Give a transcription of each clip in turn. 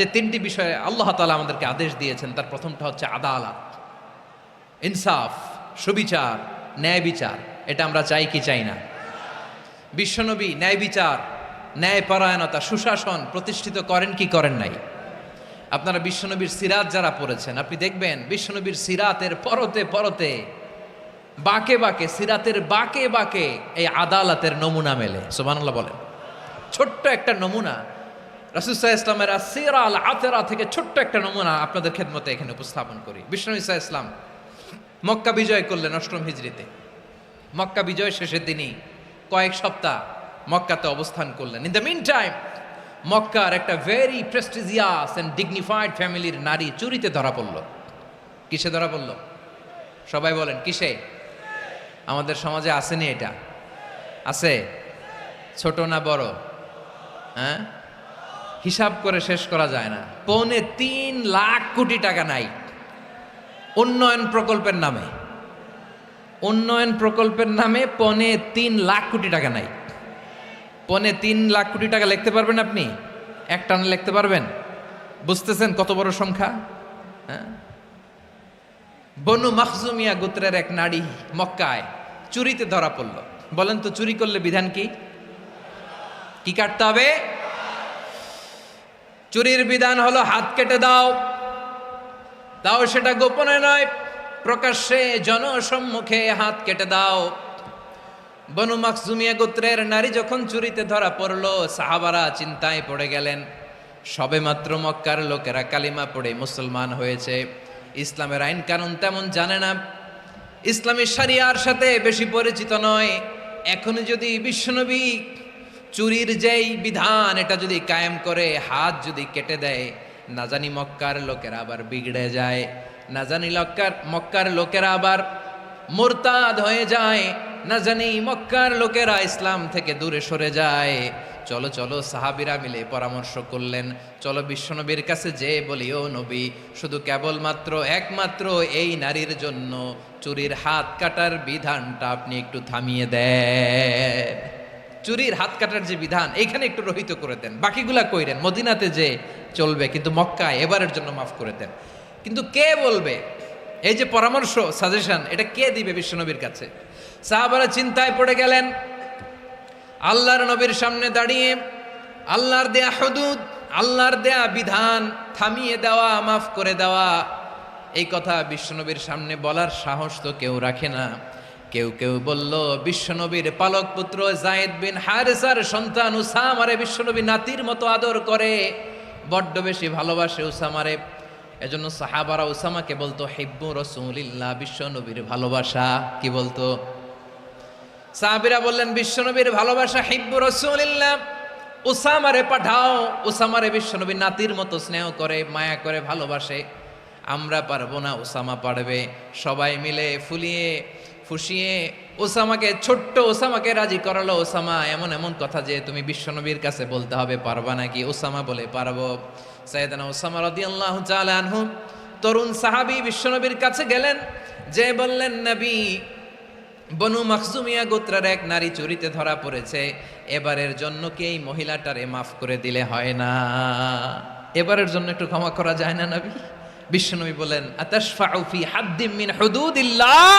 যে তিনটি বিষয়ে আল্লাহ তাআলা আমাদেরকে আদেশ দিয়েছেন তার প্রথমটা হচ্ছে আদালত, ইনসাফ, সুবিচার, ন্যায় বিচার। এটা আমরা চাই কি চাই না? বিশ্বনবী ন্যায় বিচার, ন্যায়পরায়ণতা, সুশাসন প্রতিষ্ঠিত করেন কি করেন নাই? আপনারা বিশ্বনবীর সিরাত যারা পড়েছেন, আপনি দেখবেন বিশ্বনবীর সিরাতের পরতে পরতে, বাঁকে বাঁকে, সিরাতের বাঁকে বাঁকে এই আদালতের নমুনা মেলে। সুবহানাল্লাহ বলেন। ছোট্ট একটা নমুনা রাসূল সাল্লাল্লাহু আলাইহি ওয়াসাল্লামের আসসিরা আল আতেরা থেকে ছোট্ট একটা নমুনা আপনাদের খেদমতে এখানে উপস্থাপন করি। বিশ্বনবী সাল্লাল্লাহু আলাইহি ওয়াসাল্লাম মক্কা বিজয় করলেন ৮ম হিজরিতে। মক্কা বিজয় শেষের দিনই কয়েক সপ্তাহ মক্কাতে অবস্থান করলেন। ইন দ্য মিন টাইম মক্কার একটা ভেরি প্রেস্টিজিয়াস অ্যান্ড ডিগনিফাইড ফ্যামিলির নারী চুরিতে ধরা পড়ল। কিসে ধরা পড়ল? সবাই বলেন কিসে? আমাদের সমাজে আসেনি এটা? আছে? ছোট না বড়? হ্যাঁ, হিসাব করে শেষ করা যায় না। ৩.৫ লাখ কোটি টাকা নাই উন্নয়ন প্রকল্পের নামে। উন্নয়ন প্রকল্পের নামে ৩.৫ লাখ কোটি টাকা নাই। ৩.৫ লাখ কোটি টাকা লিখতে পারবেন আপনি? একটানা লিখতে পারবেন? বুঝতেছেন কত বড় সংখ্যা? হ্যাঁ, বনু মাখজুমিয়া গোত্রের এক নারী মক্কায় চুরিতে ধরা পড়ল। বলেন তো চুরি করলে বিধান কি? কি কাটতে হবে? চুরির বিধান হলো হাত কেটে দাও। তাও সেটা গোপনে নয়, প্রকাশ্যে জনসম্মুখে হাত কেটে দাও। বনু মাখজুমিয়া গোত্রের নারী যখন চুরিতে ধরা পড়ল, সাহাবারা চিন্তায় পড়ে গেলেন। সবেমাত্র মক্কার লোকেরা কালিমা পড়ে মুসলমান হয়েছে, ইসলামের আইন কানুন তেমন জানে না, ইসলামী শরিয়ার সাথে বেশি পরিচিত নয়। এখন যদি বিশ্বনবী চুরির যেই বিধান এটা যদি কায়েম করে হাত যদি কেটে দেয়, না জানি মক্কার লোকেরা আবার বিগড়ে যায়, না জানি মক্কার লোকেরা আবার মুরতাদ হয়ে যায়, না জানি মক্কার লোকেরা ইসলাম থেকে দূরে সরে যায়। চলো চলো, সাহাবীরা মিলে পরামর্শ করলেন, চলো বিশ্বনবীর কাছে যে বলি, ও নবী, শুধু কেবলমাত্র একমাত্র এই নারীর জন্য চুরির হাত কাটার বিধানটা আপনি একটু থামিয়ে দেন। চুরির হাত কাটার যে বিধান এখানে একটু রহিত করে দেন, বাকিগুলা কইরেন মদিনাতে যে চলবে, কিন্তু মক্কায় এবারের জন্য মাফ করে দেন। কিন্তু কে বলবে? এই যে পরামর্শ, সাজেশন, এটা কে দিবে বিশ্বনবীর কাছে? সাহাবারা চিন্তায় পড়ে গেলেন। আল্লাহর নবীর সামনে দাঁড়িয়ে আল্লাহর দেয়া হুদুদ, আল্লাহর দেয়া বিধান থামিয়ে দেওয়া, মাফ করে দেওয়া, এই কথা বিশ্বনবীর সামনে বলার সাহস তো কেউ রাখে না। কেউ কেউ বলল, বিশ্বনবীর পালক পুত্র যায়েদ বিন হারেসার সন্তান উসামারে বিশ্বনবী নাতির মতো আদর করে, বড্ড বেশি ভালোবাসে উসামারে। এজন্য সাহাবারা উসামাকে বলতো হিব্বু রাসূলিল্লাহ, বিশ্বনবীর ভালোবাসা। কি বলতো? সাহাবীরা বললেন, বিশ্বনবীর ভালোবাসা হিব্বু রাসূলিল্লাহ, উসামারে পাঠাও। উসামারে বিশ্বনবী নাতির মতো স্নেহ করে, মায়া করে, ভালোবাসে। আমরা পারবো না, উসামা পারবে। সবাই মিলে ফুলিয়ে ফুসিয়ে ওসামাকে, ছোট্ট ওসামাকে রাজি করালো। ওসামা, এমন এমন কথা যে তুমি বিশ্বনবীর কাছে বলতে হবে, পারবা নাকি? ওসামা বলে, পারবো। সাইয়েদনা ওসামা রাদিয়াল্লাহু তাআলা আনহু তরুণ সাহাবী বিশ্বনবীর কাছে গেলেন, যে বললেন, নবী, বনু মাখজুমিয়া গোত্রের এক নারী চুরিতে ধরা পড়েছে, এবারের জন্য কি এই মহিলাটারে মাফ করে দিলে হয় না? এবারের জন্য একটু ক্ষমা করা যায় না নবী? বিশ্বনবী বলেন, আতাশফাউ ফি হাদ্দিম মিন হুদুদিল্লাহ,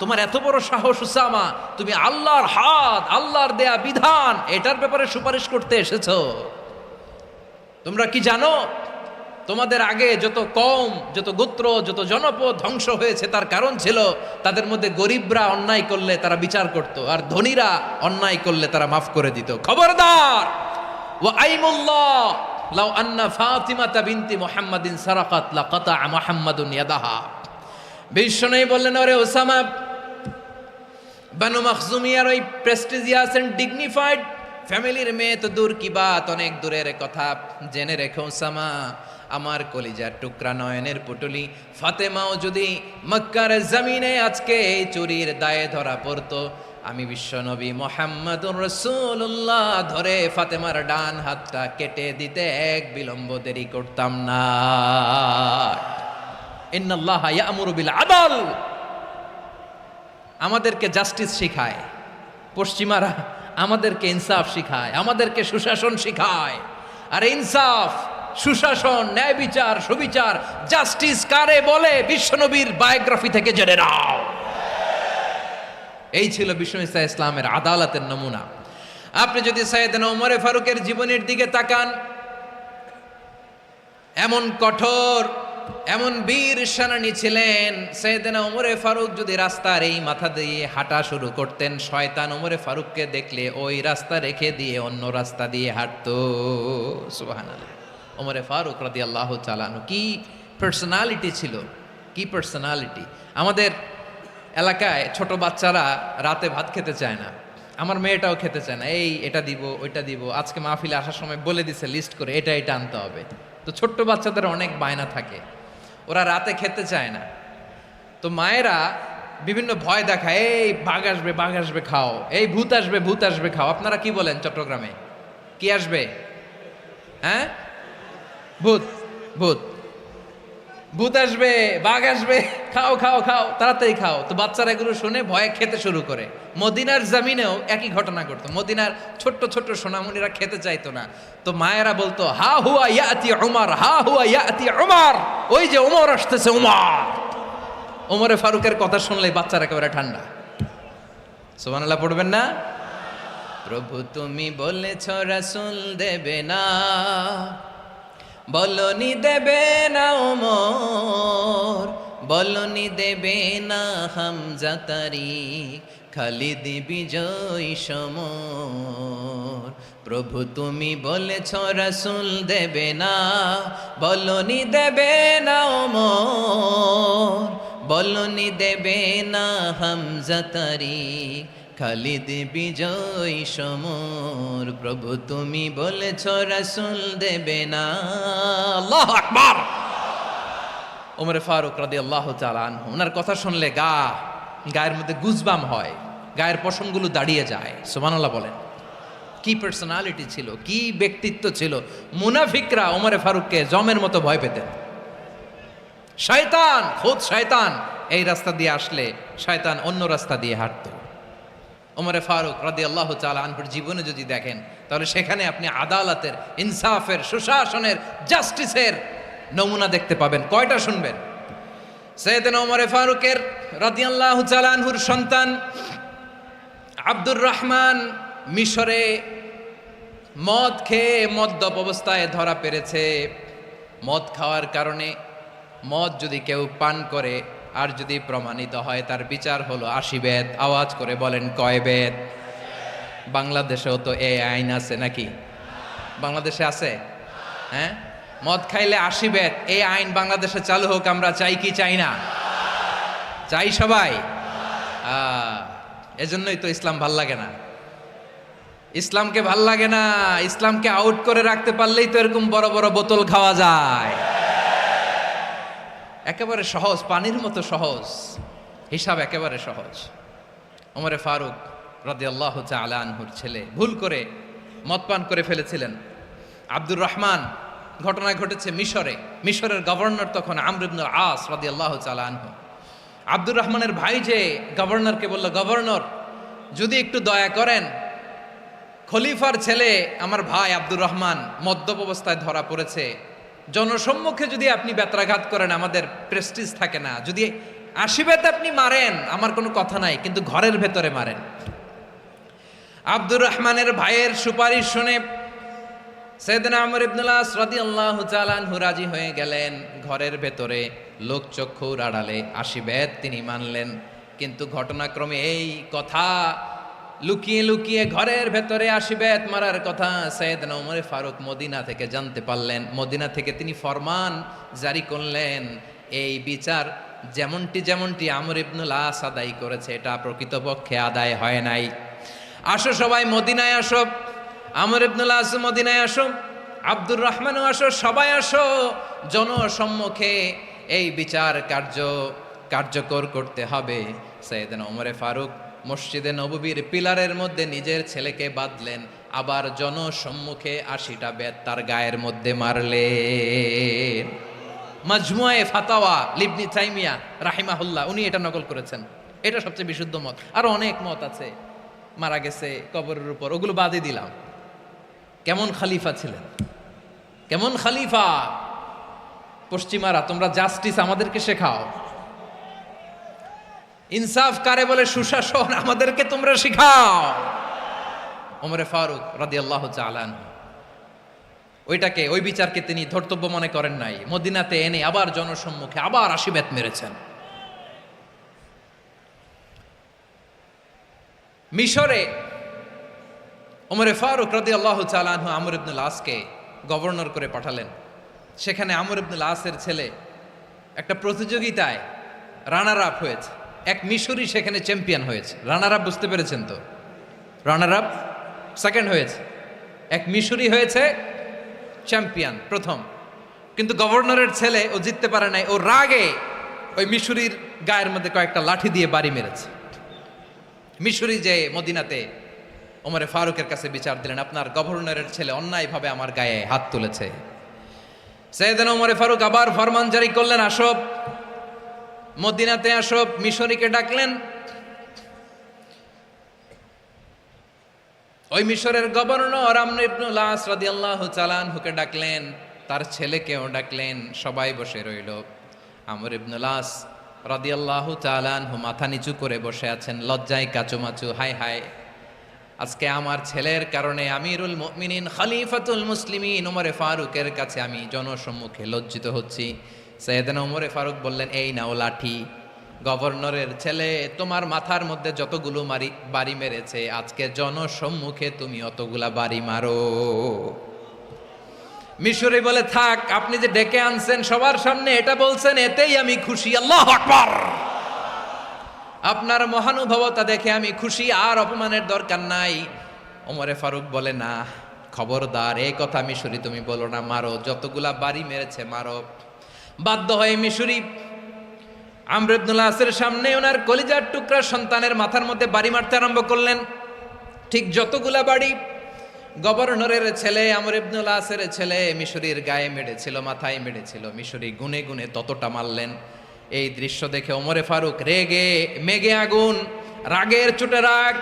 তোমার এত বড় সাহস উসামা, তুমি আল্লাহর হাত, আল্লাহর দেয়া বিধান, এটার ব্যাপারে সুপারিশ করতে এসেছো? তোমরা কি জানো তোমাদের আগে যত কওম, যত গোত্র, যত জনপদ ধ্বংস হয়েছে তার কারণ ছিল তাদের মধ্যে গরিবরা অন্যায় করলে তারা বিচার করত, আর ধনীরা অন্যায় করলে তারা মাফ করে দিত। খবরদার! ওয়া আইমুল্লাহ লাউ আন্না ফাতিমাতা বিনতি মুহাম্মাদিন সারাকাত লাকাতা মুহাম্মাদুন ইয়াদাহা। বিশ্বনবী বললেন, ওরে ওসামা, বানু মাখজুমিয়ার ওই প্রেস্টিজিয়াস এন্ড ডিগনিফাইড ফ্যামিলির মেয়ে তো দূর কি বাত, অনেক দূরের কথা। জেনে রেখো ওসামা, আমার কলিজার টুকরা, নয়নের পুটুলি ফাতেমাও যদি মক্কার জমিনে আজকে এই চুরির দায়ে ধরা পড়তো, আমি বিশ্বনবী মুহাম্মাদুর রাসূলুল্লাহ ধরে ফাতেমার ডান হাতটা কেটে দিতে এক বিলম্ব দেরি করতাম না। ইন্নাল্লাহা ইয়া'মুরু বিল আদল, আমাদেরকে জাস্টিস শিখায়। পশ্চিমারা আমাদেরকে ইনসাফ শিখায়, আমাদেরকে সুশাসন শিখায়। আর ইনসাফ সুশাসন, ন্যায় বিচার, সুবিচার, জাস্টিস কারে বলে বিশ্বনবীর বায়োগ্রাফি থেকে জেনে নাও। এই ছিল বিশ্ব ইসলামের আদালতের নমুনা। আপনি যদি সাইয়েদনা ওমর ফারুকের জীবনের দিকে তাকান, এমন কঠোর, এমন বীর সেনানী ছিলেন। সাইয়েদনা ওমর ফারুক যদি রাস্তার এই মাথা দিয়ে হাঁটা শুরু করতেন, শয়তান ওমর ফারুককে দেখলে ওই রাস্তা রেখে দিয়ে অন্য রাস্তা দিয়ে হাঁটতো। সুবহানাল্লাহ। ওমর ফারুক রাদিয়াল্লাহু তাআলা আনহু কি পার্সোনালিটি ছিল, কি পার্সোনালিটি। আমাদের এলাকায় ছোট বাচ্চারা রাতে ভাত খেতে চায় না, আমার মেয়েটাও খেতে চায় না। এই এটা দিব, ওইটা দিব, আজকে মাহফিলে আসার সময় বলে দিছে লিস্ট করে এটা এটা আনতে হবে। তো ছোট্ট বাচ্চাদের অনেক বায়না থাকে, ওরা রাতে খেতে চায় না। তো মায়েরা বিভিন্ন ভয় দেখায়, এই বাঘ আসবে, বাঘ আসবে খাও, এই ভূত আসবে, ভূত আসবে খাও। আপনারা কি বলেন চট্টগ্রামে? কি আসবে? হ্যাঁ, ভূত, ভূত, ভূত আসবে, বাঘ আসবে, খাও খাও খাও, তাড়াতাড়ি খাও। তো বাচ্চারা এগুলো শুনে ভয়ে খেতে শুরু করে। মদিনার জামিনেও একই ঘটনা ঘটতো। মদিনার ছোট্ট ছোট্ট সোনামণিরা খেতে চাইতো না। তো মায়েরা বলতো, হা হুয়া ইয়াতি উমর, হা হুয়া ইয়াতি উমর, ওই যে ওমর আসতেছে, ওমর। ওমরে ফারুকের কথা শুনলে বাচ্চারা একেবারে ঠান্ডা। সুবহানাল্লাহ পড়বেন না? প্রভু তুমি বলেছ রাসূল দেবে না, বলনি দেবে না ওমর, বলনি দেবে না হামজা তারিক, খালিদ বিজয় সমর। প্রভু তুমি বলেছ রাসূল দেবে না, বলনি দেবে না ওমর, বলনি দেবে না হামজা তারিক, খালিদ বিজয় সমর। প্রভু তুমি বলেছ রাসূল দেবে না। আল্লাহু আকবার। ওমর ফারুক রাদিয়াল্লাহু তাআলা আনহু, ওনার কথা শুনলে গায়ের মধ্যে গুজবাম হয়, গায়ের পশমগুলো দাঁড়িয়ে যায়। সুবহানাল্লাহ বলেন। কি পার্সোনালিটি ছিল, কি ব্যক্তিত্ব ছিল। মুনাফিকরা ওমর ফারুককে জমের মতো ভয় পেতেন। শয়তান, খোদ শয়তান এই রাস্তা দিয়ে আসলে শয়তান অন্য রাস্তা দিয়ে হাঁটতো। ওমর ফারুক রাদিয়াল্লাহু তাআলা আনহুর জীবনে যদি দেখেন, তাহলে সেখানে আপনি আদালতের, ইনসাফের, সুশাসনের, জাস্টিসের নমুনা দেখতে পাবেন। কয়টা শুনবেন? সাইয়েদনা ওমর ফারুকের রাদিয়াল্লাহু তাআলা আনহুর সন্তান আব্দুর রহমান মিশরে মদ খেয়ে মদ্যপ অবস্থায় ধরা পড়েছে। মদ খাওয়ার কারণে, মদ যদি কেউ পান করে আর যদি প্রমাণিত হয়, তার বিচার হলো 80 বেত। আওয়াজ করে বলেন কয় বেত? বাংলাদেশেও তো এই আইন আছে নাকি? বাংলাদেশে আছে? হ্যাঁ, মদ খাইলে 80 বেত, এই আইন বাংলাদেশে চালু হোক। আমরা চাই কি চাই না? চাই সবাই। এজন্যই তো ইসলাম ভাল লাগে না। ইসলামকে ভাল লাগে না। ইসলামকে আউট করে রাখতে পারলেই তো এরকম বড় বড় বোতল খাওয়া যায়। একেবারে সহজ, পানির মতো সহজ, হিসাব একেবারে সহজ। ওমর ফারুক রাদিয়াল্লাহু তাআলা আনহুর ছেলে ভুল করে মদ পান করে ফেলেছিলেন। আব্দুর রহমান, ঘটনা ঘটেছে মিশরে। মিশরের গভর্নর তখন আমর ইবনুল আস রাদিয়াল্লাহু তাআলা আনহু। আব্দুর রহমানের ভাই যে গভর্নরকে বলল, গভর্নর যদি একটু দয়া করেন, খলিফার ছেলে আমার ভাই আব্দুর রহমান মদ্যপ অবস্থায় ধরা পড়েছে, জনসম্মুখে যদি আপনি বেত্রাঘাত করেন আমাদের প্রেস্টিজ থাকে না, যদি 80 বেত আপনি মারেন আমার কোনো কথা নাই, কিন্তু ঘরের ভেতরে মারেন। আব্দুর রহমানের ভাইয়ের সুপারিশ শুনে সাইয়েদনা আমর ইবনুল আস রাদিয়াল্লাহু তাআলা আনহু রাজি হয়ে গেলেন। ঘরের ভেতরে লোকচক্ষুর আড়ালে 80 বেত তিনি মানলেন। কিন্তু ঘটনাক্রমে এই কথা লুকিয়ে লুকিয়ে ঘরের ভেতরে 80 বেত মারার কথা সাইয়েদনা ওমর ফারুক মদিনা থেকে জানতে পারলেন। মদিনা থেকে তিনি ফরমান জারি করলেন, এই বিচার যেমনটি আমর ইবনুল আস আদায় করেছে, এটা প্রকৃতপক্ষে আদায় হয় নাই। আসো সবাই মদিনায় আসো, আমর ইবনুল আস মদিনায় আসো, আব্দুর রহমানও আসো, সবাই আসো, জনসম্মুখে এই বিচার কার্যকর করতে হবে। সাইয়েদনা ওমর ফারুক মসজিদে নববীর পিলারের মধ্যে নিজের ছেলেকে বাঁধলেন, আবার জনসম্মুখে 80টা বেত তার গায়ের মধ্যে মারলেন। মাজমুয়ে ফাতাওয়া লিবনি তাইমিয়া রাহিমাহুল্লাহ উনি এটা নকল করেছেন। এটা সবচেয়ে বিশুদ্ধ মত। আরো অনেক মত আছে, মারা গেছে কবরের উপর, ওগুলো বাদই দিলাম। কেমন খলিফা ছিলেন, কেমন খলিফা। পশ্চিমারা তোমরা জাস্টিস আমাদেরকে শেখাও, ইনসাফ কারে বলে সুশাসন আমাদেরকে তোমরা শিখাও। ওমরে ফারুক রাদিয়াল্লাহু তাআলা ওই বিচারকে তিনি ধর্তব্য মনে করেন নাই। মদিনাতে এনে আবার জনসম্মুখে আবার 80 বেত মেরেছেন। মিশরে ওমরে ফারুক রাদিয়াল্লাহু তাআলা আমর ইবনুল আসকে গভর্নর করে পাঠালেন। সেখানে আমর ইবনুল আসের ছেলে একটা প্রতিযোগিতায় রানার আপ হয়েছে। এক মিশরি সেখানে চ্যাম্পিয়ন হয়েছে। রানার আপ বুঝতে পেরেছেন তো? রানার আপ সেকেন্ড হয়েছে, এক মিশরি হয়েছে চ্যাম্পিয়ন প্রথম। কিন্তু গভর্নরের ছেলে ও জিততে পারে নাই। ও রাগে ওই মিশরির গায়ের মধ্যে কয়েকটা লাঠি দিয়ে বাড়ি মেরেছে। মিশরি যে মদিনাতে ওমরে ফারুকের কাছে বিচার দিলেন, আপনার গভর্নরের ছেলে অন্যায়ভাবে আমার গায়ে হাত তুলেছে। সাইয়েদনা ওমরে ফারুক আবার ফরমান জারি করলেন, আসো মদিনাতে আসো। মিশরীকে ডাকলেন। ওই মিশরের গভর্নর আমর ইবনুল আস রাদিয়াল্লাহু তাআলা আনহুকে ডাকলেন, তার ছেলেকেও ডাকলেন। সবাই বসে রইল। আমর ইবনুল আস রাদিয়াল্লাহু তাআলা আনহু মাথা নিচু করে বসে আছেন, লজ্জায় কাচুমাচু। হায় হায়, আজকে আমার ছেলের কারণে আমিরুল মুমিনিন খলিফাতুল মুসলিমিন ওমরে ফারুকের কাছে আমি জনসম্মুখে লজ্জিত হচ্ছি। সাইয়েদনা ওমরে ফারুক বললেন, এই নাও লাঠি। গভর্নরের ছেলে তোমার মাথার মধ্যে যতগুলো বাড়ি মেরেছে, আজকে জনসম্মুখে তুমি অতগুলা বাড়ি মারো। মিশরি বলে, থাক, আপনি যে ডেকে আনছেন সবার সামনে এটা বলছেন, এতেই আমি খুশি। আল্লাহু আকবার। আপনার মহানুভবতা দেখে আমি খুশি, আর অপমানের দরকার নাই। ওমরে ফারুক বলে, না, খবরদার, এই কথা মিশরি তুমি বলো না, মারো, যতগুলা বাড়ি মেরেছে মারো। বাধ্য হয়ে মিশরি আমর ইবনুল আসের সামনে ওনার কলিজার টুকরা সন্তানের মাথার মধ্যে বাড়ি মারতে আরম্ভ করলেন। ঠিক যতগুলা বাড়ি গভর্নরের ছেলে আমর ইবনুল আসের ছেলে মিশরির গায়ে মেরেছিল, মাথায় মেরেছিল, মিশরি গুনে গুনে ততটা মারলেন। এই দৃশ্য দেখে ওমরে ফারুক রেগে মেগে আগুন, রাগের চোটে রাগ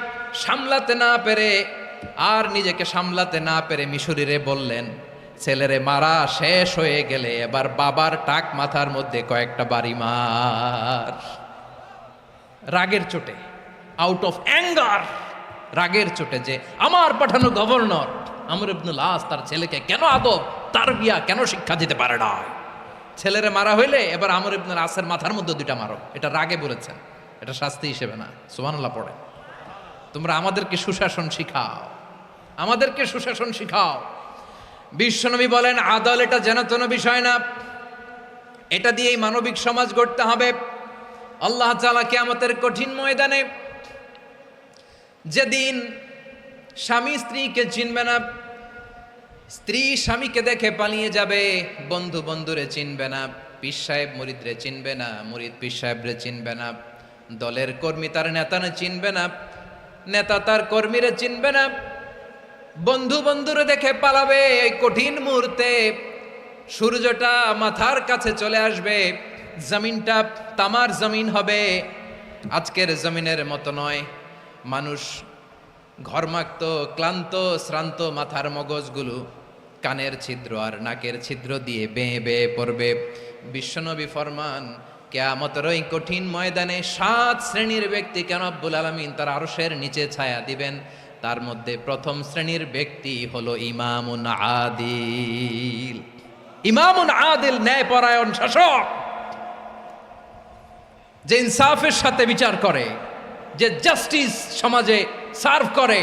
সামলাতে না পেরে, আর নিজেকে সামলাতে না পেরে মিশরিরে বললেন, ছেলেরে মারা শেষ হয়ে গেলে এবার বাবার টাক মাথার মধ্যে কয়েকটা বাড়ি মার। রাগের চোটে, আউট অফ অ্যাঙ্গার, রাগের চোটে, যে আমার পাঠানো গভর্নর আমর ইবনুল আস তার ছেলেকে কেন আদব তারবিয়া কেন শিক্ষা দিতে পারে না। ছেলেরে মারা হইলে এবার আমর ইবনুল আসের মাথার মধ্যে দুইটা মারো। এটা রাগে বলেছেন, এটা শাস্তি হিসেবে না। সুবহানাল্লাহ পড়ে। তোমরা আমাদেরকে সুশাসন শিখাও, আমাদেরকে সুশাসন শিখাও। বিশ্বনবী বলেন, আদল এটা যেন তেন বিষয় না, এটা দিয়েই মানবিক সমাজ গড়তে হবে। আল্লাহ তাআলা কিয়ামতের কঠিন ময়দানে, যেদিন স্বামী স্ত্রীকে চিনবে না, স্ত্রী স্বামীকে দেখে পালিয়ে যাবে, বন্ধু বন্ধুরে চিনবে না, পীর সাহেব মুরিদরে চিনবে না, মুরিদ পীর সাহেবরে চিনবে না, দলের কর্মী তার নেতারে চিনবে না, নেতা তার কর্মীরে চিনবে না, বন্ধু বন্ধুরে দেখে পালাবে। এই কঠিন মুহূর্তে সূর্যটা মাথার কাছে চলে আসবে, জমিনটা তামার জমিন হবে। আজকের জমিনের মতো নয়। মানুষ ঘর্মাক্ত, ক্লান্ত, শ্রান্ত মাথার মগজগুলো কানের ছিদ্র আর নাকের ছিদ্র দিয়ে বেয়ে বেয়ে পড়বে। বিশ্বনবী ফরমান, কিয়ামতের ওই কঠিন ময়দানে 7 শ্রেণীর ব্যক্তিকে রব্বুল আলামিন তার আরশের নিচে ছায়া দিবেন। তার মধ্যে প্রথম শ্রেণীর ব্যক্তি হলো ইমামুন আদিল। ইমামুন আদিল, ন্যায়পরায়ণ শাসক, যে ইনসাফের সাথে বিচার করে, যে জাস্টিস সমাজে সার্ভ করে,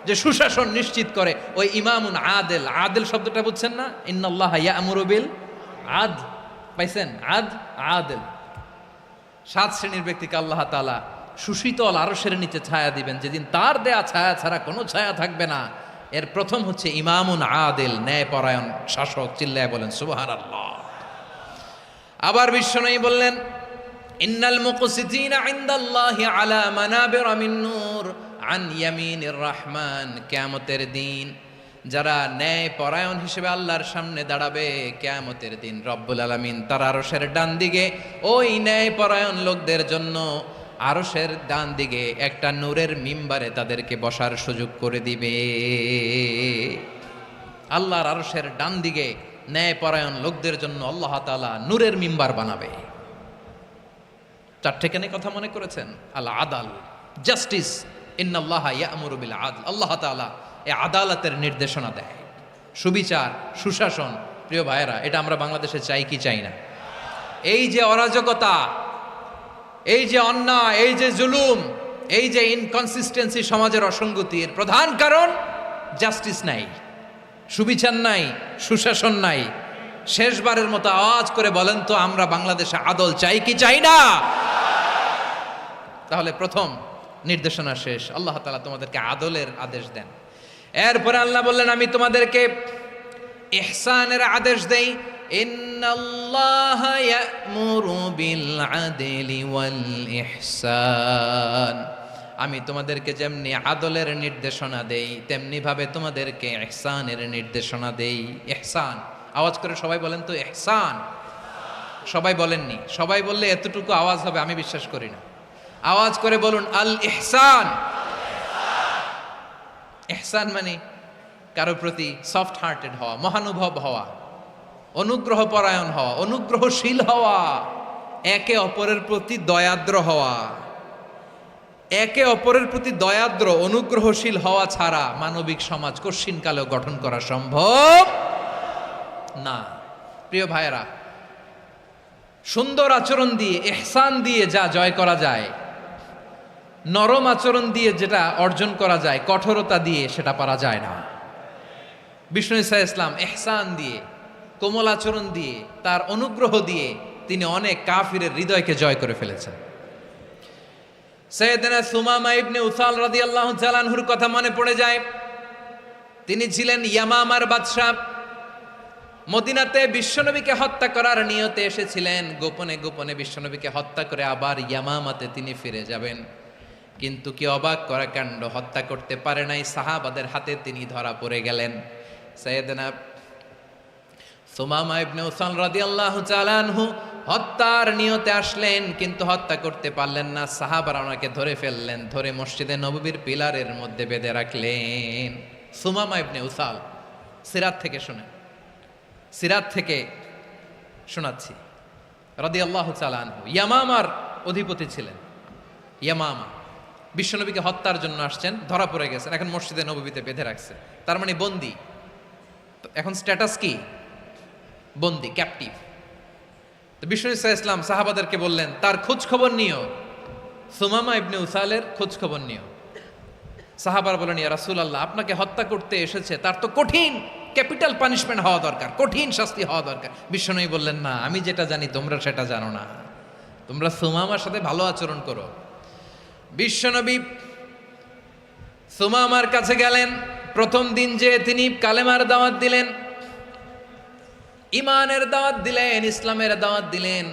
যে সুশাসন নিশ্চিত করে, ওই ইমামুন আদিল। আদিল শব্দটা বুঝছেন না? ইন্নাল্লাহা ইয়া'মুরু বিল আদল। পাইছেন? আদিল। 7 শ্রেণীর ব্যক্তিকে আল্লাহ তাআলা সুশীতল আরশের নিচে ছায়া দিবেন, যেদিন তার দেয়া ছায়া ছাড়া কোনো ছায়া থাকবে না। এর প্রথম হচ্ছে ইমামুন আদিল, ন্যায়পরায়ণ শাসক। চিল্লায় বলেন সুবহানাল্লাহ। আবার বিশ্বনবী বললেন, ইন্নাল মুকসিতিনা ইনদাল্লাহি আলা মানাবিরা মিন নূর আন ইয়ামিনির রহমান। কিয়ামতের দিন যারা ন্যায়পরায়ণ হিসেবে আল্লাহর সামনে দাঁড়াবে, কিয়ামতের দিন রব্বুল আলামিন তার আরশের ডান দিকে ওই ন্যায়পরায়ণ লোকদের জন্য আরশের ডান দিকে একটা নূরের মিম্বারে তাদেরকে বসার সুযোগ করে দিবে। আল্লাহর আরশের ডান দিকে ন্যায়পরায়ণ লোকদের জন্য আল্লাহ তাআলা নূরের মিম্বার বানাবে। চারটেখানে কথা মনে করেছেন? আল আদাল, জাস্টিস, ইন্নাল্লাহা ইয়া'মুরু বিল আদল। আল্লাহ তাআলা এই আদালতের নির্দেশনা দেয়, সুবিচার, সুশাসন। প্রিয় ভাইয়েরা, এটা আমরা বাংলাদেশে চাই কি চাই না? এই যে অরাজকতা, এই যে অন্যায়, এই যে জুলুম, এই যে ইনকনসিস্টেন্সি, সমাজের অসঙ্গতি, এর প্রধান কারণ জাস্টিস নাই, সুবিচার নাই, সুশাসন নাই। শেষবারের মতো আওয়াজ করে বলেন তো, আমরা বাংলাদেশে আদল চাই কি চাই না? তাহলে প্রথম নির্দেশনা শেষ। আল্লাহ তাআলা তোমাদেরকে আদলের আদেশ দেন। এরপরে আল্লাহ বললেন, আমি তোমাদেরকে ইহসানের আদেশ দেই। ইন্নাল্লাহা ইয়া'মুরু বিল আদলি ওয়াল ইহসান। আমি তোমাদেরকে যেমনি আদলের নির্দেশনা দেই, তেমনি ভাবে তোমাদেরকে ইহসানের নির্দেশনা দেই। ইহসান, আওয়াজ করে সবাই বলেন তো ইহসান। সবাই বলেননি, সবাই বললে এতটুকু আওয়াজ হবে আমি বিশ্বাস করি না। আওয়াজ করে বলুন আল ইহসান। ইহসান মানে কারো প্রতি সফট হার্টেড হওয়া, মহানুভব হওয়া, অনুগ্রহ পরায়ণ হওয়া, অনুগ্রহশীল হওয়া, একে অপরের প্রতি দয়াদ্র হওয়া। একে অপরের প্রতি দয়াদ্র, অনুগ্রহশীল হওয়া ছাড়া মানবিক সমাজ কশিনকালেও গঠন করা সম্ভব না। প্রিয় ভাইয়েরা, সুন্দর আচরণ দিয়ে, ইহসান দিয়ে যা জয় করা যায়, নরম আচরণ দিয়ে যেটা অর্জন করা যায়, কঠোরতা দিয়ে সেটা পারা যায় না। বিষ্ণু ঈসা ইসলাম ইহসান দিয়ে, কোমল আচরণ দিয়ে, তার অনুগ্রহ দিয়ে তিনি অনেক কাফিরের হৃদয়কে জয় করে ফেলেছেন। সাইয়েদনা সুমামা ইবনে উসাল রাদিয়াল্লাহু তাআলা আনহুর কথা মনে পড়ে যায়। তিনি ছিলেন ইয়ামামার বাদশা। মদিনাতে বিশ্বনবীকে হত্যা করার নিয়তে এসেছিলেন। গোপনে গোপনে বিশ্বনবীকে হত্যা করে আবার ইয়ামামাতে তিনি ফিরে যাবেন। কিন্তু কি অবাক করা কাণ্ড, হত্যা করতে পারে নাই, সাহাবাদের হাতে তিনি ধরা পড়ে গেলেন। সাইয়েদনা সুমামা ইবনে উসাল রাদিয়াল্লাহু তাআলা আনহু হত্যার নিয়তে আসলেন, কিন্তু হত্যা করতে পারলেন না। সাহাবারা ওনাকে ধরে ফেললেন, ধরে মসজিদে নববীর পিলারের মধ্যে বেঁধে রাখলেন। সুমামা ইবনে উসাল, সিরাত থেকে শুনেন, সিরাত থেকে শোনাচ্ছি। রাদিয়াল্লাহু তাআলা আনহু ইয়ামামার অধিপতি ছিলেন। ইয়ামামা বিশ্বনবীকে হত্যার জন্য আসছেন, ধরা পড়ে গেছেন, এখন মসজিদে নববীতে বেঁধে রাখছে, তার মানে বন্দী। এখন স্ট্যাটাস কি? বন্দী, ক্যাপটিভ। তো বিষ্ণু ঈসা ইসলাম সাহাবাদেরকে বললেন, তার খোঁজ খবর নিও, সুমামা ইবনে উসালের খোঁজ খবর নিও। সাহাবারা বলেন, ইয়া রাসূলুল্লাহ, আপনাকে হত্যা করতে এসেছে, তার তো কঠিন ক্যাপিটাল পানিশমেন্ট হওয়া দরকার, কঠিন শাস্তি হওয়া দরকার। বিশ্বনবী বললেন, না, আমি যেটা জানি তোমরা সেটা জানো না, তোমরা সুমামার সাথে ভালো আচরণ করো। বিশ্বনবী সুমামার কাছে গেলেন। প্রথম দিন যে তিনি কালেমার দাওয়াত দিলেন, ইমানের দাওয়াত দিলেন, ইসলামের দাওয়াত দিলেন,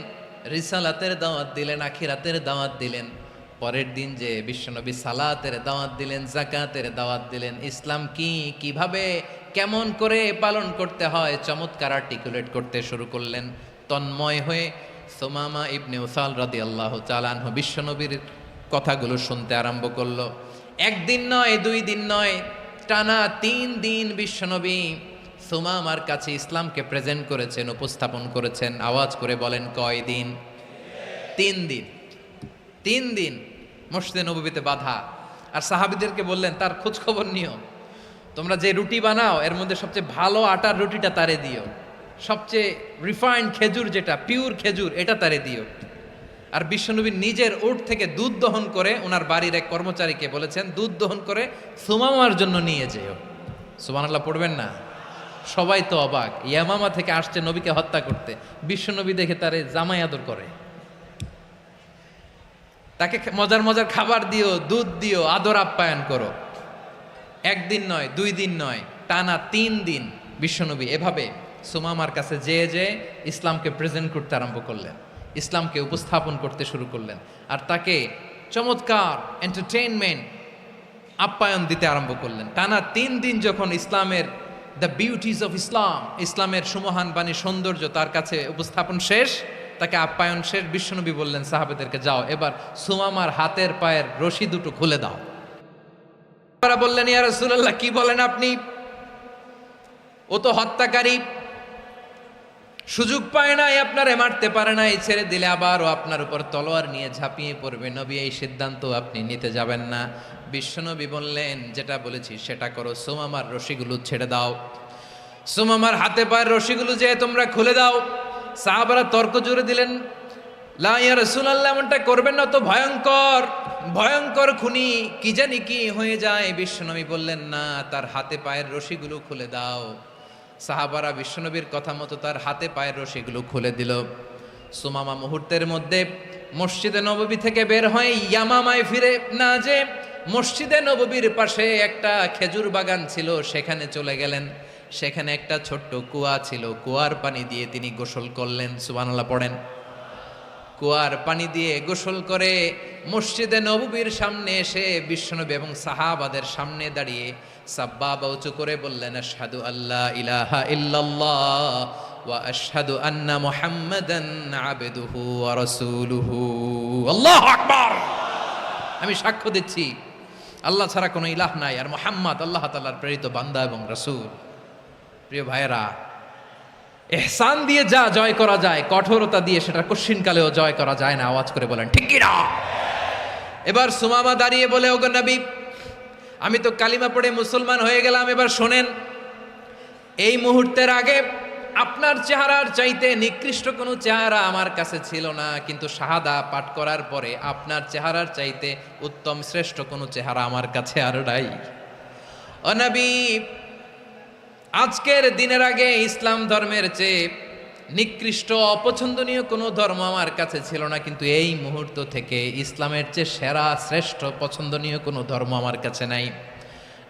রিসালাতের দাওয়াত দিলেন, আখিরাতের দাওয়াত দিলেন। পরের দিন যে বিশ্বনবী সালাতের দাওয়াত দিলেন, যাকাতের দাওয়াত দিলেন, ইসলাম কি, কিভাবে, কেমন করে পালন করতে হয় চমৎকার আর্টিকুলেট করতে শুরু করলেন। তন্ময় হয়ে সুমামা ইবনে উসাল রাদিয়াল্লাহু তাআলা আনহু বিশ্বনবীর কথাগুলো শুনতে আরম্ভ করলো। একদিন নয়, 2 দিন নয়, টানা 3 দিন বিশ্বনবী সুমামার কাছে ইসলামকে প্রেজেন্ট করেছেন, উপস্থাপন করেছেন। আওয়াজ করে বলেন, কয় দিন? 3 দিন। 3 দিন মসজিদে নববীতে বাঁধা। আর সাহাবীদেরকে বললেন, তার খোঁজ খবর নিও, তোমরা যে রুটি বানাও এর মধ্যে সবচেয়ে ভালো আটার রুটিটা তারে দিও, সবচেয়ে রিফাইন্ড খেজুর, যেটা পিওর খেজুর, এটা তারে দিও। আর বিশ্বনবী নিজের উট থেকে দুধ দহন করে ওনার বাড়ির এক কর্মচারীকে বলেছেন, দুধ দহন করে সুমামার জন্য নিয়ে যেও। সুবহানাল্লাহ পড়বেন না? সবাই তো অবাক, ইয়ামামা থেকে আসছে নবীকে হত্যা করতে, বিশ্বনবী দেখে তারে জামাই আদর করে, তাকে মজার মজার খাবার দিও, দুধ দিও, আদর আপ্যায়ন করো। 1 দিন নয়, 2 দিন নয়, টানা 3 দিন বিশ্বনবী এভাবে সুমামার কাছে যেয়ে যেয়ে ইসলামকে প্রেজেন্ট করতে আরম্ভ করলেন, ইসলামকে উপস্থাপন করতে শুরু করলেন। আর তাকে চমৎকার এন্টারটেইনমেন্ট, আপ্যায়ন দিতে আরম্ভ করলেন। টানা 3 দিন যখন ইসলামের দ্য বিউটিজ অফ ইসলাম, ইসলামের সুমহান বাণী, সৌন্দর্য তার কাছে উপস্থাপন শেষ, তাকে আপ্যায়ন শেষ, বিশ্বনবী বললেন সাহাবেদেরকে, যাও এবার সুমামার হাতের পায়ের রশি দুটো খুলে দাও। তারা বললেন, ইয়া রাসূলুল্লাহ, কি বলেন আপনি? ও তো হত্যাকারী, সুযোগ পায় নাই, আপনারে মারতে পারে নাই, ছেড়ে দিলে আবারও আপনার উপর তলোয়ার নিয়ে ঝাঁপিয়ে পড়বে। নবী এই সিদ্ধান্ত আপনি নিতে যাবেন না। বিশ্বনবী বললেন, যেটা বলেছি সেটা করো, সুমামার রশিগুলো ছেড়ে দাও। সুমামার হাতে পায়ের রশিগুলো যে তোমরা খুলে দাও। সাহাবারা তর্ক জুড়ে দিলেন, লা ইয়া রাসূলুল্লাহ, এমনটা করবেন না, তো ভয়ঙ্কর ভয়ঙ্কর খুনি, কি জানি কি হয়ে যায়। বিশ্বনবী বললেন, না, তার হাতে পায়ের রশিগুলো খুলে দাও। সাহাবারা বিশ্বনবীর কথা মতো তার হাতে পায়ের রশিগুলো খুলে দিল। সুমামা মুহূর্তের মধ্যে মসজিদে নববী থেকে বের হয়ে ইয়ামামায় ফিরে না যে মসজিদে নববীর পাশে একটা খেজুর বাগান ছিল, সেখানে চলে গেলেন। সেখানে একটা ছোট্ট কুয়া ছিল, কুয়ার পানি দিয়ে তিনি গোসল করলেন। সুবহানাল্লাহ পড়েন। কুয়ার পানি দিয়ে গোসল করে মসজিদে নববীর সামনে এসে বিশ্বনবী এবং সাহাবাদের সামনে দাঁড়িয়ে সাব্বাবা উঁচু করে বললেন, আশহাদু আল্লা ইলাহা ইল্লাল্লাহ ওয়া আশহাদু আন্না মুহাম্মাদান আবদুহু ওয়া রাসূলুহু। আল্লাহু আকবার। আমি সাক্ষ্য দিচ্ছি আল্লাহ ছাড়া কোনো ইলাহ নাই, আর মুহাম্মদ আল্লাহ তাআলার প্রেরিত বান্দা এবং রাসূল। প্রিয় ভাইয়েরা, ইহসান দিয়ে যা জয় করা যায়, কঠোরতা দিয়ে সেটা কঠিনকালেও জয় করা যায় না। আওয়াজ করে বলেন ঠিক কি না? এবার সুমামা দাঁড়িয়ে বলে, ওগো নবী, আমি তো কালিমা পড়ে মুসলমান হয়ে গেলাম, এবার শোনেন, এই মুহূর্তের আগে আপনার চেহারার চাইতে নিকৃষ্ট কোনো চেহারা আমার কাছে ছিল না, কিন্তু শাহাদা পাঠ করার পরে আপনার চেহারার চাইতে উত্তম শ্রেষ্ঠ কোনো চেহারা আমার কাছে আর নাই। ও নবী, আজকের দিনের আগে ইসলাম ধর্মের চেয়ে নিকৃষ্ট অপছন্দনীয় কোনো ধর্ম আমার কাছে ছিল না, কিন্তু এই মুহূর্ত থেকে ইসলামের চেয়ে সেরা শ্রেষ্ঠ পছন্দনীয় কোনো ধর্ম আমার কাছে নাই।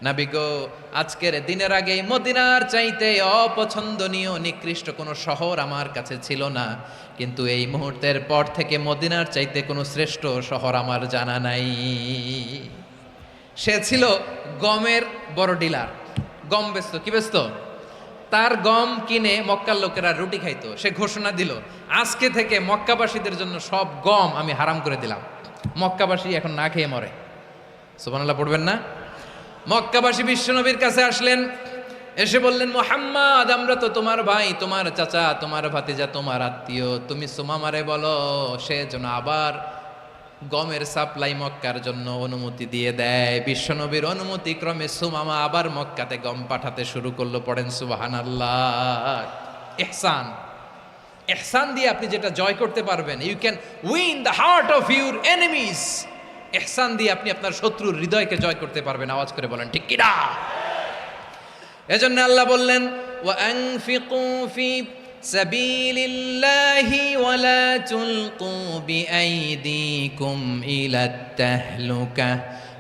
নবী গো, আজকের দিনের আগে মদিনার চাইতে অপছন্দনীয় নিকৃষ্ট কোনো শহর আমার কাছে ছিল না, কিন্তু এই মুহূর্তের পর থেকে মদিনার চাইতে কোনো শ্রেষ্ঠ শহর আমার জানা নাই। সে ছিল গমের বড় ডিলার, গম বেচতো। কি বেচতো? তার গম কিনে মক্কার লোকেরা রুটি খাইতো। সে ঘোষণা দিল, আজকে থেকে মক্কাবাসীদের জন্য সব গম আমি হারাম করে দিলাম, মক্কাবাসী এখন না খেয়ে মরে। সুবহানাল্লাহ পড়বেন না? মক্কাবাসী বিশ্বনবীর কাছে আসলেন, এসে বললেন, মুহাম্মদ, আমরা তো তোমার ভাই, তোমার চাচা, তোমার ভাতিজা, তোমার আত্মীয়, তুমি সুমামারে বলো সে যেন আবার গমের সাপ্লাই মক্কার জন্য অনুমতি দিয়ে দেয়। বিশ্বনবীর অনুমতি ক্রমে সুমামা আবার মক্কাতে গম পাঠাতে শুরু করলো। পড়েন সুবহানাল্লাহ। ইহসান, ইহসান দিয়ে আপনি যেটা জয় করতে পারবেন, you can win the heart of your enemies. ইহসান দিয়ে আপনি আপনার শত্রুর হৃদয়কে জয় করতে পারবেন। আওয়াজ করে বলেন ঠিক কি না? এজন্য আল্লাহ বললেন, ওয়া আনফিকু ফি সাবিলিল্লাহি ওয়া লা তুলকু বিআইদিকুম ইলাত তাহলুকা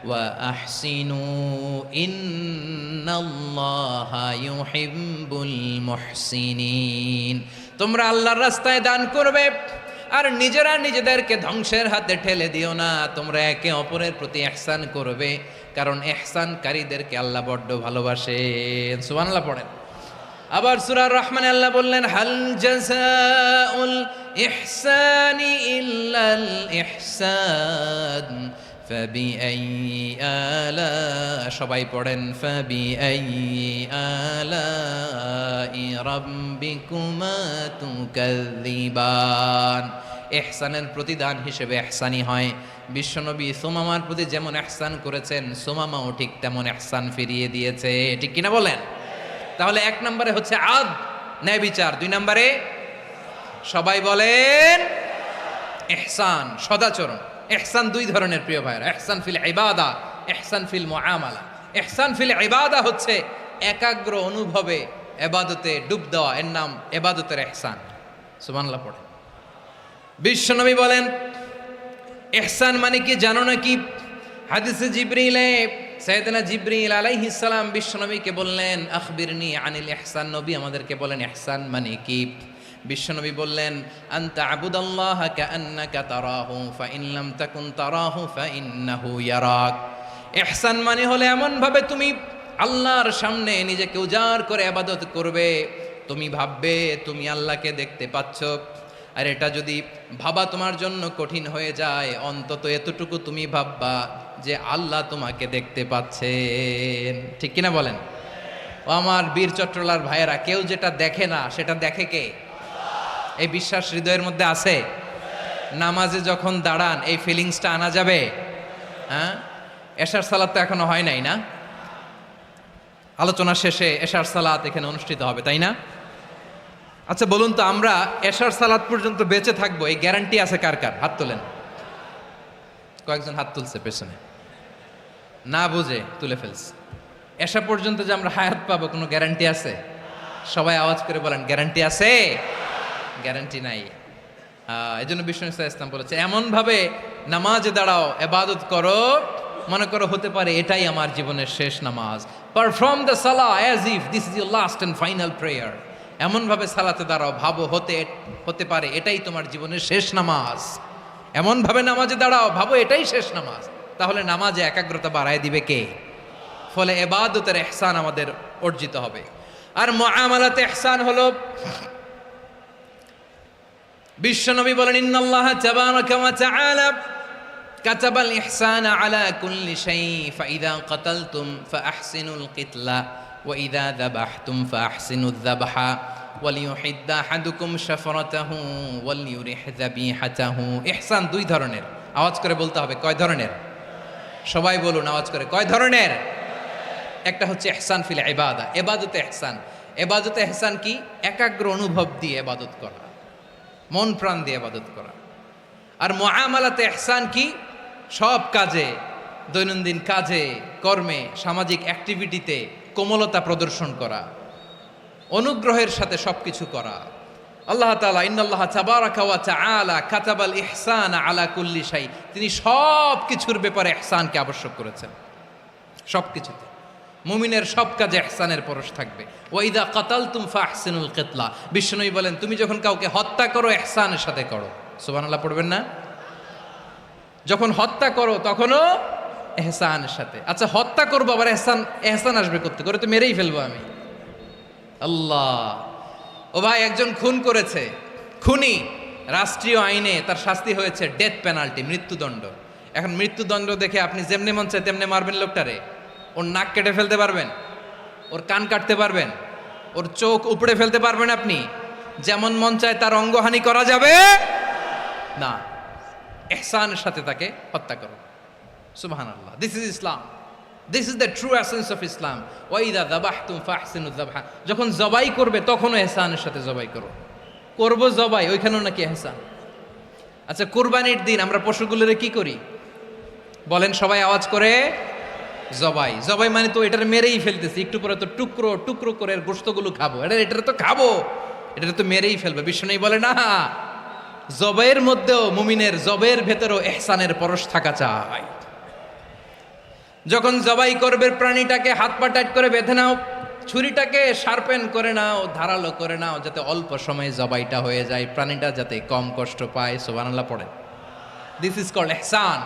ওয়া আহসিনু ইন্নাল্লাহা ইউহিব্বুল মুহসিনিন। তোমরা আল্লাহর রাস্তায় দান করবে আর নিজেরা নিজেদেরকে ধ্বংসের হাতে ঠেলে দিও না। তোমরা একে অপরের প্রতি ইহসান করবে, কারণ ইহসানকারীদেরকে আল্লাহ বড্ড ভালোবাসেন। সুবহানাল্লাহ পড়েন। আবার সূরা রহমানে আল্লাহ বললেন, হাল জাযাউল ইহসানি ইল্লাল ইহসান ফাবিআইয়ি আলা, সবাই পড়েন, ফাবিআইয়ি আলাই রাব্বিকুমা তুকাযযিবান। ইহসানের প্রতিদান হিসেবে ইহসানি হয়। বিশ্বনবী সুমামার প্রতি যেমন ইহসান করেছেন, সুমামাও ঠিক তেমন ইহসান ফিরিয়ে দিয়েছে। ঠিক কিনা বলেন? তাহলে এক নম্বরে হচ্ছে আদ, ন্যায় বিচার। দুই নম্বরে সবাই বলেন ইহসান, সদাচরণ। ইহসান দুই ধরনের প্রিয় ভাইরা, ইহসান ফিল ইবাদা, ইহসান ফিল মুআমালা। ইহসান ফিল ইবাদা হচ্ছে একাগ্র অনুভবে ইবাদতে ডুব দেওয়া, এর নাম ইবাদতের ইহসান। সুবহানাল্লাহ পড়ে। বিশ্বনবী বলেন ইহসান মানে কি জানো নাকি? হাদিসে জিবরিলে সাইয়েদনা জিবরিল আলাইহিস সালাম বিশ্বনবীকে বললেন, আখবিরনি আনিল ইহসান। নবী আমাদেরকে বলেন ইহসান মানে কি? বিশ্বনবী বললেন, আনতা আবুদাল্লাহা কাআন্নাকা তারাহু ফাইন লাম তাকুন তারাহু ফাইন্নাহু ইয়ারাক। ইহসান মানে হলো এমন ভাবে তুমি আল্লাহর সামনে নিজেকে উজাড় করে ইবাদত করবে, তুমি ভাববে তুমি আল্লাহকে দেখতে পাচ্ছ। আর এটা যদি ভাবা তোমার জন্য কঠিন হয়ে যায়, অন্তত এতটুকু তুমি ভাববা যে আল্লাহ তোমাকে দেখতে পাচ্ছেন। ঠিক কিনা বলেন? ও আমার বীর চট্টলার ভাইয়েরা, কেউ যেটা দেখে না সেটা দেখে কে? এই বিশ্বাস হৃদয়ের মধ্যে আছে? নামাজে যখন দাঁড়ান এই ফিলিংসটা আনা যাবে? হ্যাঁ, এশার সালাত তো এখনো হয় নাই না? আলোচনা শেষে এশার সালাত এখানে অনুষ্ঠিত হবে, তাই না? আচ্ছা বলুন তো, আমরা এশার সালাত পর্যন্ত বেঁচে থাকবো এই গ্যারান্টি আছে কার কার? হাত তোলেন। কয়েকজন হাত তুলছে পেছনে, না বুঝে তুলে ফেলছে। এশা পর্যন্ত যে আমরা হায়াত পাবো কোনো গ্যারান্টি আছে? সবাই আওয়াজ করে বলেন, গ্যারান্টি আছে? গ্যারান্টি নাই। এই জন্য বিষ্ণু ইসলাম বলেছে, এমন ভাবে নামাজে দাঁড়াও, ইবাদত করো, মনে করো হতে পারে এটাই আমার জীবনের শেষ নামাজ। Perform the Salah as if this is your last and final prayer. এমন ভাবে সালাতে দাঁড়াও, ভাবো হতে পারে এটাই তোমার জীবনের শেষ নামাজ। এমন ভাবে নামাজে দাঁড়াও, ভাবো এটাই শেষ নামাজ। তাহলে নামাজে একাগ্রতা বাড়ায় দিবে কে? ফলে ইবাদতের ইহসান আমাদের অর্জিত হবে। আর মুআমালাতে ইহসান হলো, বিশ্বনবী বলেন, ইন্নাল্লাহা তাবারাকা ওয়া তাআলা কাতাবাল ইহসানা আলা কুল্লি শাই, ফাইদা কাতালতুম ফাআহসিনুল কিতলা ওয়া ইযা যাবাহতুম ফাআহসিনুয যাবহা ওয়ালিয়ুহিদ্দা আহাদুকুম শাফরাতাহু ওয়ালিয়ুরিহ যাবিহাতাহু। ইহসান দুই ধরনের, আওয়াজ করে বলতে হবে। কয় ধরনের? সবাই বলুন আওয়াজ করে, কয় ধরনের? একটা হচ্ছে ইহসান ফিল ইবাদা, ইবাদতে ইহসান। ইবাদতে ইহসান কি? একাগ্র অনুভব দিয়ে ইবাদত করা, মন প্রাণ দিয়ে ইবাদত করা। আর মুআমালাতে ইহসান কি? সব কাজে, দৈনন্দিন কাজে, কর্মে, সামাজিক অ্যাক্টিভিটিতে কোমলতা প্রদর্শন করা, অনুগ্রহের সাথে সবকিছু করা। আল্লাহ তাআলা, ইন্নাল্লাহা তাবারাকা ওয়া তাআলা কাতাবাল ইহসানা আলা কুল্লি শাই, তিনি সব কিছুর ব্যাপারে ইহসানকে আবশ্যক করেছেন। সব কিছুতে মুমিনের সব কাজে ইহসানের পরশ থাকবে। ওয়া ইযা কাতালতুম ফাহসিনুল কিতলা, বিশ্বনবী বলেন, তুমি যখন কাউকে হত্যা করো ইহসানের সাথে করো। সুবহানাল্লাহ পড়বেন না? যখন হত্যা করো তখনও ইহসানের সাথে। আচ্ছা হত্যা করবো আবার ইহসান আসবে করতে করে, তো মেরেই ফেলবো আমি। আল্লাহ, ও ভাই একজন খুন করেছে, খুনি, রাষ্ট্রীয় আইনে তার শাস্তি হয়েছে ডেথ পেনাল্টি, মৃত্যুদণ্ড। এখন মৃত্যুদণ্ড দেখে আপনি যেমনি মন চায় তেমনি মারবেন লোকটারে? ওর নাক কেটে ফেলতে পারবেন? ওর কান কাটতে পারবেন? ওর চোখ উপড়ে ফেলতে পারবেন আপনি? যেমন মন চায় তার অঙ্গহানি করা যাবে না। ইহসানের সাথে তাকে হত্যা করো। সুবহানাল্লাহ, this is Islam, this is the true essence of Islam. ওয়া ইযা যাবাহতুম ফাহসিনুয যাবহা, যখন জবাই করবে তখনও ইহসানের সাথে জবাই করো। করব জবাই, ওইখানেও নাকি ইহসান। আচ্ছা কুরবানির দিন আমরা পশুগুলোরে কি করি বলেন সবাই আওয়াজ করে? জবাই। জবাই মানে তো এটার মেরেই ফেলতেছি, একটু পরে তো টুকরো টুকরো করে গোশতগুলো খাবো, এটা তো খাবো, এটা তো মেরেই ফেলবে। বিষ্ণু বলে না, জবাইয়ের মধ্যেও মুমিনের জবের ভেতরেও ইহসানের পরশ থাকা চাই। যখন জবাই করবে প্রাণীটাকে হাত পা টাইট করে বেঁধে নাও, ছুরিটাকে শার্পেন করে নাও, ধারালো করে নাও, যাতে অল্প সময়ে জবাইটা হয়ে যায়, প্রাণীটা যাতে কম কষ্ট পায়। সুবহানাল্লাহ পড়েন। দিস ইজ কল্ড ইহসান।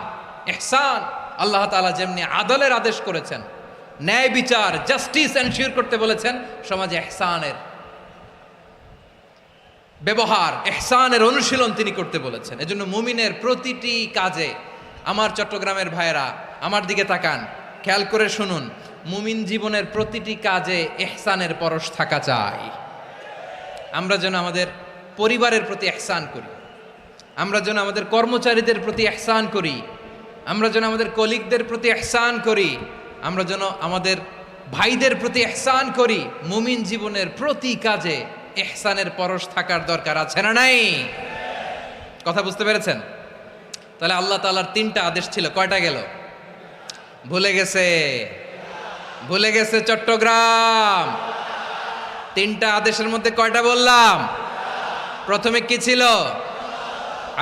ইহসান আল্লাহ তাআলা যেমনি আদলের আদেশ করেছেন, ন্যায় বিচার, জাস্টিস এনশিওর করতে বলেছেন, সমাজে ইহসানের ব্যবহার, ইহসানের অনুশীলন তিনি করতে বলেছেন। এজন্য মুমিনের প্রতিটি কাজে, আমার চট্টগ্রামের ভাইয়েরা আমার দিকে তাকান, খেয়াল করে শুনুন, মুমিন জীবনের প্রতিটি কাজে ইহসানের পরশ থাকা চাই। আমরা যেন আমাদের পরিবারের প্রতি ইহসান করি, আমরা যেন আমাদের কর্মচারীদের প্রতি ইহসান করি, আমরা যেন আমাদের কলিগদের প্রতি ইহসান করি, আমরা যেন আমাদের ভাইদের প্রতি ইহসান করি। মুমিন জীবনের প্রতি কাজে ইহসানের পরশ থাকার দরকার আছে না নাই? কথা বুঝতে পেরেছেন? তাহলে আল্লাহ তাআলার তিনটা আদেশ ছিল, কয়টা গেল? ভুলে গেছে, ভুলে গেছে চট্টগ্রাম। তিনটা আদেশের মধ্যে কয়টা বললাম? প্রথমে কি ছিল?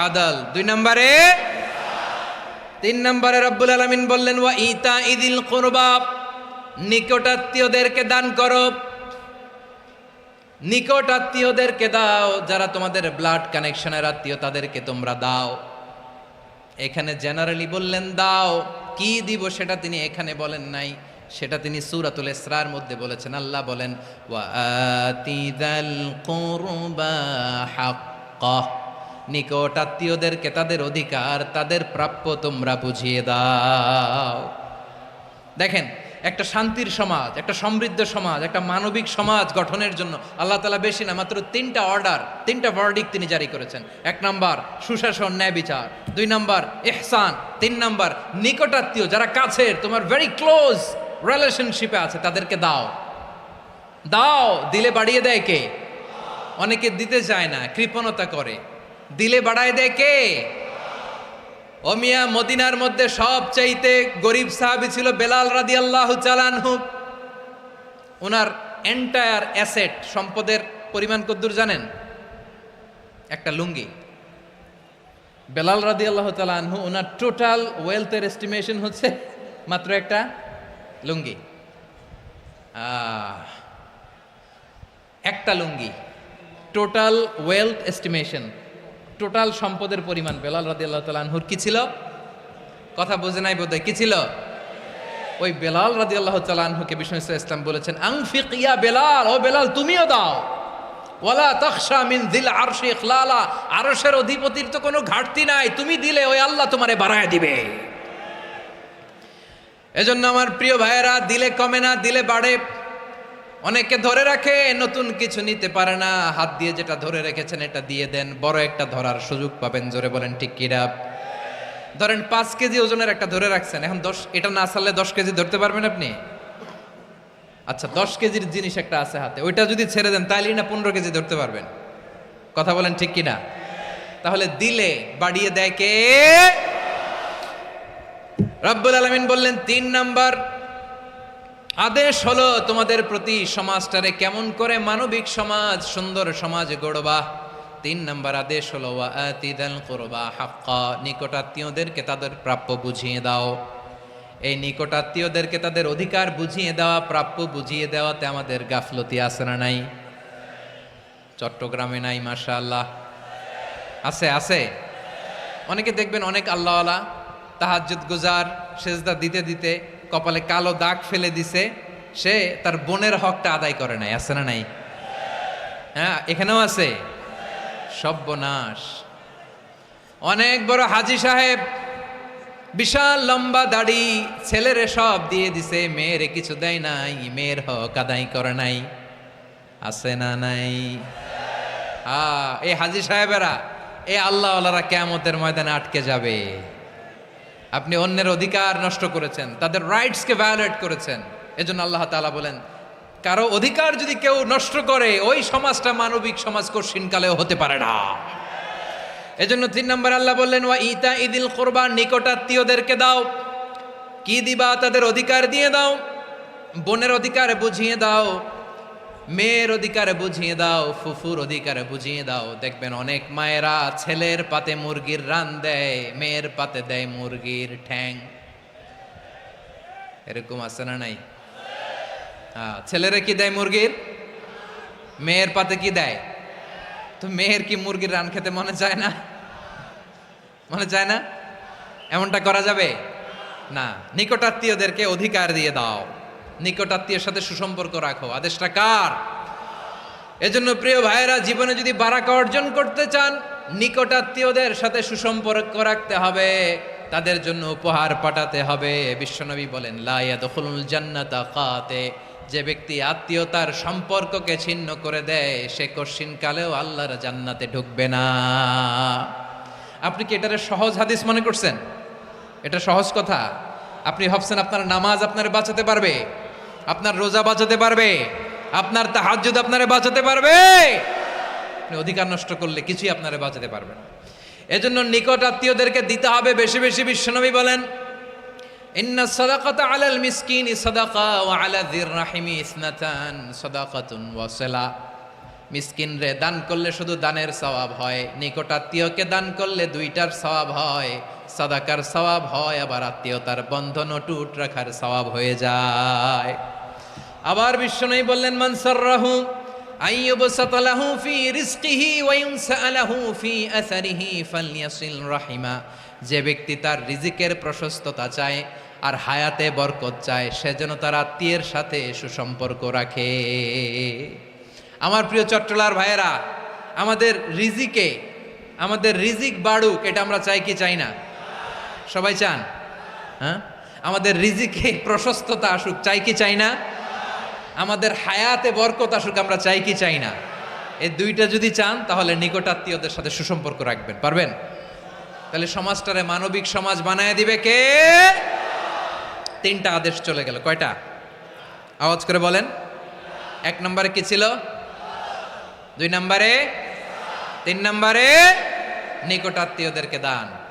আদল। 2 নম্বরে, 3 নম্বরে রব্বুল আলামিন বললেন, ওয়া ইতা ইদিল কুরবা, নিকটাত্মীয়দেরকে দান করো। নিকট আত্মীয়দেরকে দাও, যারা তোমাদের ব্লাড কানেকশনের আত্মীয় তাদেরকে তোমরা দাও। এখানে জেনারেলি বললেন দাও, কি দিব সেটা তিনি এখানে বলেন নাই, সেটা তিনি সূরাতুল ইসরার মধ্যে বলেছেন। আল্লাহ বলেন, ওয়া আতিদাল কুরবা হাক্কা, নিকট আত্মীয়দেরকে তাদের অধিকার, তাদের প্রাপ্য তোমরা বুঝিয়ে দাও। দেখেন একটা শান্তির সমাজ, একটা সমৃদ্ধ সমাজ, একটা মানবিক সমাজ গঠনের জন্য আল্লাহ তাআলা বেশি না, মাত্র 3টা অর্ডার, 3টা ভার্ডিক্ট তিনি জারি করেছেন। 1 নাম্বার সুশাসন, ন্যায় বিচার। 2 নাম্বার ইহসান। 3 নাম্বার নিকটাত্মীয়, যারা কাছের, তোমার ভেরি ক্লোজ রিলেশনশিপে আছে, তাদেরকে দাও। দাও, দিলে বাড়িয়ে দেয় কে? অনেকে দিতে চায় না, কৃপণতা করে। দিলে বাড়ায় দেয় কে? ও মিয়া, মদিনার মধ্যে সবচাইতে গরিব সাহাবী ছিল বেলাল রাদিয়াল্লাহু তাআলা আনহু। ওনার এন্টায়ার অ্যাসেট, সম্পদের পরিমাণ কতদূর জানেন? একটা লুঙ্গি। বেলাল রাদিয়াল্লাহু তাআলা আনহু, ওনার টোটাল ওয়েলথের এস্টিমেশন হচ্ছে মাত্র একটা লুঙ্গি। একটা লুঙ্গি, টোটাল ওয়েলথ এস্টিমেশন, টোটাল সম্পদের পরিমাণ বেলাল রাদিয়াল্লাহু তাআলা আনহুর কি ছিল? কথা বোঝে নাই বোধহয়, কি ছিল? ওই বেলাল রাদিয়াল্লাহু তাআলা আনহুকে বিষ্ণু ইসলাম বলেছেন, আনফিক ইয়া বেলাল, ও বেলাল তুমিও দাও। ওয়ালা তাখশা মিন যিল আরশি ইখলালা, আরশের অধিপতির তো কোনো ঘাটতি নাই, তুমি দিলে ওই আল্লাহ তোমারে বাড়ায় দিবে। এজন্য আমার প্রিয় ভাইয়েরা, দিলে কমে না, দিলে বাড়ে। অনেকে ধরে রাখে, নতুন কিছু নিতে পারে না, হাত দিয়ে যেটা ধরে রেখেছেন এটা দিয়ে দেন, বড় একটা ধরার সুযোগ পাবেন। জোরে বলেন ঠিক কিনা? ধরেন 5 কেজি ওজনের একটা ধরে রাখছেন, এখন 10, এটা না ছাড়লে 10 কেজি ধরতে পারবেন আপনি? আচ্ছা, 10 কেজির জিনিস একটা আছে হাতে, ওইটা যদি ছেড়ে দেন তাইলেই না 15 কেজি ধরতে পারবেন। কথা বলেন ঠিক কিনা? তাহলে দিলে বাড়িয়ে দেয় কে? রব্বুল আলামিন বললেন 3 নাম্বার আদেশ হলো তোমাদের প্রতি সমাজটারে কেমন করে মানবিক সমাজ, সুন্দর সমাজ গড়বা। 3 নাম্বার আদেশ হলো ওয়াআতিদাল কুরবা হাক্কা, নিকটাত্মীয়দেরকে তাদের প্রাপ্য বুঝিয়ে দাও। এই নিকটাত্মীয়দেরকে তাদের অধিকার বুঝিয়ে দেওয়া, প্রাপ্য বুঝিয়ে দেওয়াতে আমাদের গাফলতি আছে না নাই? চট্টগ্রামে নাই? মাশাআল্লাহ আছে, আছে। অনেকে দেখবেন অনেক আল্লাহওয়ালা, তাহাজ্জুদ গুজার, সেজদা দিতে দিতে কপালে কালো দাগ ফেলে দিছে, সে তার বোনের হকটা আদায় করে নাই। আছে না নাই? হ্যাঁ, এখানেও আছে। সর্বনাশ। অনেক বড় হাজী সাহেব, বিশাল লম্বা দাড়ি, ছেলেরে সব দিয়ে দিছে, মেয়েরে কিছু দেয় নাই, মেয়ের হক আদায় করে নাই। আছে না নাই? এই হাজী সাহেবেরা, এই আল্লাহওয়ালারা কিয়ামতের ময়দানে আটকে যাবে। আপনি অন্যের অধিকার নষ্ট করেছেন, তাদের রাইটসকে ভায়োলেট করেছেন। এজন্য আল্লাহ তাআলা বলেন, কারো অধিকার যদি কেউ নষ্ট করে, ওই সমাজটা মানবিক সমাজ কঠিনকালেও হতে পারে না। এজন্য 3 নম্বর আল্লাহ বললেন, ওয়া ইতা ইদিল কুরবা, নিকটাত্মীয়দেরকে দাও। কি দিবা? তাদের অধিকার দিয়ে দাও। বোনের অধিকার বুঝিয়ে দাও, মেয়ের অধিকার বুঝিয়ে দাও, ফুফুর অধিকার বুঝিয়ে দাও। দেখবেন অনেক মায়েরা ছেলের পাতে মুরগির রান দেয়, মেয়ের পাতে দেয় মুরগির ঠ্যাং। এরকম আছে না নাই? ছেলেরা কি দেয়? মুরগির। মেয়ের পাতে কি দেয়? তো মেয়ের কি মুরগির রান খেতে মনে চায় না? মনে চায় না? এমনটা করা যাবে না। নিকটাত্মীয়দেরকে অধিকার দিয়ে দাও, নিকটাত্মীয়ের সাথে সুসম্পর্ক রাখো। আদেশটা কার? এজন্য প্রিয় ভাইয়েরা, জীবনে যদি বারাকা অর্জন করতে চান, নিকটাত্মীয়দের সাথে সুসম্পর্ক রাখতে হবে, তাদের জন্য উপহার পাঠাতে হবে। বিশ্বনবী বলেন, লা ইয়াদখুলুল জান্নাতা কাতে, যে ব্যক্তি আত্মীয়তার সম্পর্ককে ছিন্ন করে দেয়, সে কশিনকালেও আল্লাহর জান্নাতে ঢুকবে না। আপনি কি এটারে সহজ হাদিস মনে করছেন? এটা সহজ কথা? আপনি ভাবছেন আপনার নামাজ আপনারে বাঁচাতে পারবে? আপনার রোজা বাঁচাতে পারবে? আপনার তাহাজ্জুদ আপনারে বাঁচাতে পারবে? আপনি অধিকার নষ্ট করলে কিছুই আপনারে বাঁচাতে পারবে না। এজন্য নিকট আত্মীয়দেরকে দিতে হবে বেশি বেশি। বিশ্বনবী বলেন, ইন্না সাদাকাতা আলাল মিসকিনি সাদাকা ওয়া আলা যির রাহিমি ইসনাতান সাদাকাতুন ওয়া সিলা। মিসকিনরে দান করলে শুধু দানের সওয়াব হয়, নিকট আত্মীয়কে দান করলে 2টার সওয়াব হয়। সাদাকার সওয়াব হয়, আবার আত্মীয়তার বন্ধন অটুট রাখার সওয়াব হয়ে যায়। আবার বিশ্বনবী বললেন, মান সাররাহু আইয়ুবসাতা লাহু ফি রিজকিহি ওয়া ইউনসা লাহু ফি আসারিহি ফালইয়াসিল রাহিমা। যে ব্যক্তি তার রিজিকের প্রশস্ততা চায় আর হায়াতে বরকত চায়, সে যেন তার আত্মীয়ের সাথে সুসম্পর্ক রাখে। আমার প্রিয় চট্টলার ভাইয়েরা, আমাদের রিজিক বাড়ুক, এটা আমরা চাই কি চাই না? সবাই চান? হ্যাঁ, আমাদের রিজিকে প্রশস্ততা আসুক, চাই কি চাই না? আমাদের হায়াতে বরকত আসুক, আমরা চাই কি চাই না? এই দুইটা যদি চান তাহলে নিকটাত্মীয়দের সাথে সুসম্পর্ক রাখবেন, পারবেন? তাহলে সমাজটারে মানবিক সমাজ বানায় দিবে কে? তিনটা আদেশ চলে গেল, কয়টা? আওয়াজ করে বলেন। 1 নম্বরে কি ছিল? 2 নম্বরে, 3 নম্বরে নিকটাত্মীয়দেরকে দান।